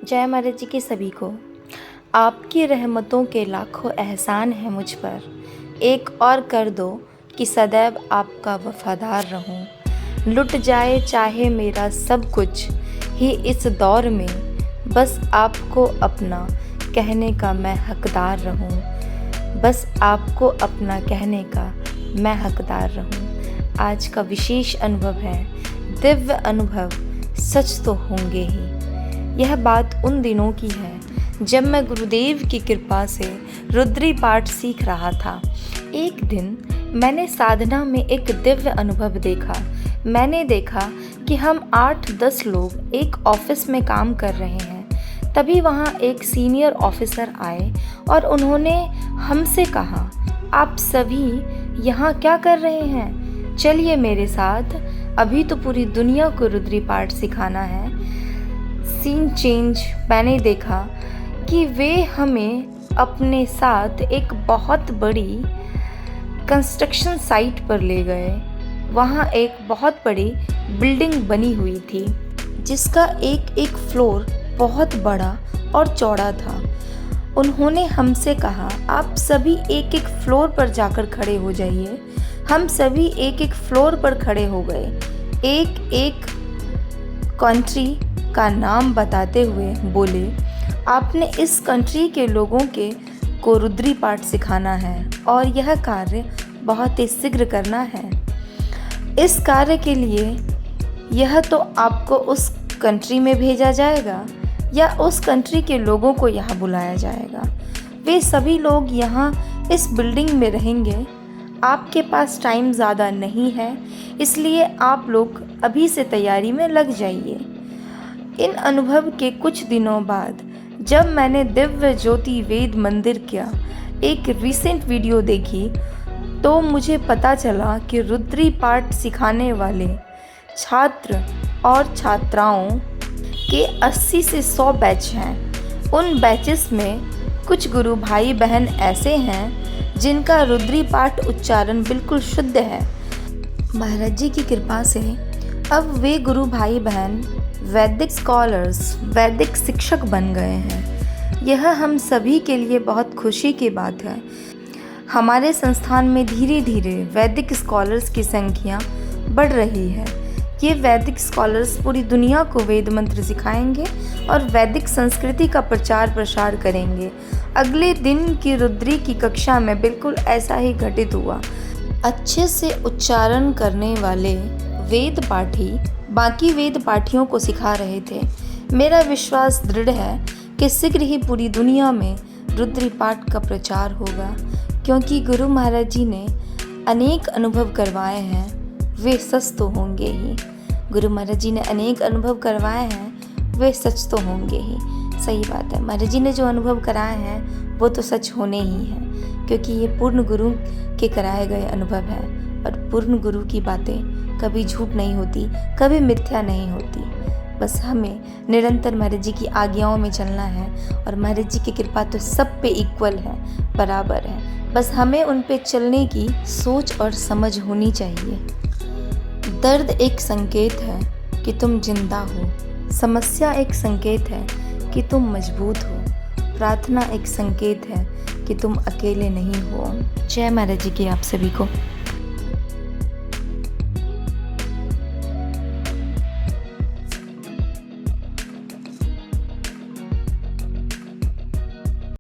जय महाराज जी के सभी को। आपकी रहमतों के लाखों एहसान हैं मुझ पर, एक और कर दो कि सदैव आपका वफादार रहूं। लुट जाए चाहे मेरा सब कुछ ही इस दौर में, बस आपको अपना कहने का मैं हकदार रहूं। बस आपको अपना कहने का मैं हकदार रहूं। आज का विशेष अनुभव है, दिव्य अनुभव सच तो होंगे ही। यह बात उन दिनों की है जब मैं गुरुदेव की कृपा से रुद्री पाठ सीख रहा था। एक दिन मैंने साधना में एक दिव्य अनुभव देखा। मैंने देखा कि हम 8-10 लोग एक ऑफिस में काम कर रहे हैं। तभी वहाँ एक सीनियर ऑफिसर आए और उन्होंने हमसे कहा, आप सभी यहाँ क्या कर रहे हैं? चलिए मेरे साथ, अभी तो पूरी दुनिया को रुद्री पाठ सिखाना है। सीन चेंज, मैंने देखा कि वे हमें अपने साथ एक बहुत बड़ी कंस्ट्रक्शन साइट पर ले गए। वहाँ एक बहुत बड़ी बिल्डिंग बनी हुई थी जिसका एक एक फ्लोर बहुत बड़ा और चौड़ा था। उन्होंने हमसे कहा, आप सभी एक एक फ्लोर पर जाकर खड़े हो जाइए। हम सभी एक एक फ्लोर पर खड़े हो गए। एक एक कंट्री का नाम बताते हुए बोले, आपने इस कंट्री के लोगों को रुद्री पाठ सिखाना है और यह कार्य बहुत ही शीघ्र करना है। इस कार्य के लिए यह तो आपको उस कंट्री में भेजा जाएगा या उस कंट्री के लोगों को यहाँ बुलाया जाएगा। वे सभी लोग यहाँ इस बिल्डिंग में रहेंगे। आपके पास टाइम ज़्यादा नहीं है, इसलिए आप लोग अभी से तैयारी में लग जाइए। इन अनुभव के कुछ दिनों बाद जब मैंने दिव्य ज्योति वेद मंदिर का एक रीसेंट वीडियो देखी तो मुझे पता चला कि रुद्री पाठ सिखाने वाले छात्र और छात्राओं के 80 से 100 बैच हैं। उन बैचेस में कुछ गुरु भाई बहन ऐसे हैं जिनका रुद्री पाठ उच्चारण बिल्कुल शुद्ध है। महाराज जी की कृपा से अब वे गुरु भाई बहन वैदिक स्कॉलर्स, वैदिक शिक्षक बन गए हैं। यह हम सभी के लिए बहुत खुशी की बात है। हमारे संस्थान में धीरे धीरे वैदिक स्कॉलर्स की संख्या बढ़ रही है। ये वैदिक स्कॉलर्स पूरी दुनिया को वेद मंत्र सिखाएंगे और वैदिक संस्कृति का प्रचार प्रसार करेंगे। अगले दिन की रुद्री की कक्षा में बिल्कुल ऐसा ही घटित हुआ। अच्छे से उच्चारण करने वाले वेद पाठी बाकी वेद पाठियों को सिखा रहे थे। मेरा विश्वास दृढ़ है कि शीघ्र ही पूरी दुनिया में रुद्री पाठ का प्रचार होगा, क्योंकि गुरु महाराज जी ने अनेक अनुभव करवाए हैं, वे सच तो होंगे ही। गुरु महाराज जी ने अनेक अनुभव करवाए हैं, वे सच तो होंगे ही। सही बात है, महाराज जी ने जो अनुभव कराए हैं वो तो सच होने ही हैं, क्योंकि ये पूर्ण गुरु के कराए गए अनुभव हैं। और पूर्ण गुरु की बातें कभी झूठ नहीं होती, कभी मिथ्या नहीं होती। बस हमें निरंतर महाराज जी की आज्ञाओं में चलना है और महाराज जी की कृपा तो सब पे इक्वल है, बराबर है। बस हमें उन पे चलने की सोच और समझ होनी चाहिए। दर्द एक संकेत है कि तुम जिंदा हो, समस्या एक संकेत है कि तुम मजबूत हो, प्रार्थना एक संकेत है कि तुम अकेले नहीं हो। जय महाराज जी की आप सभी को।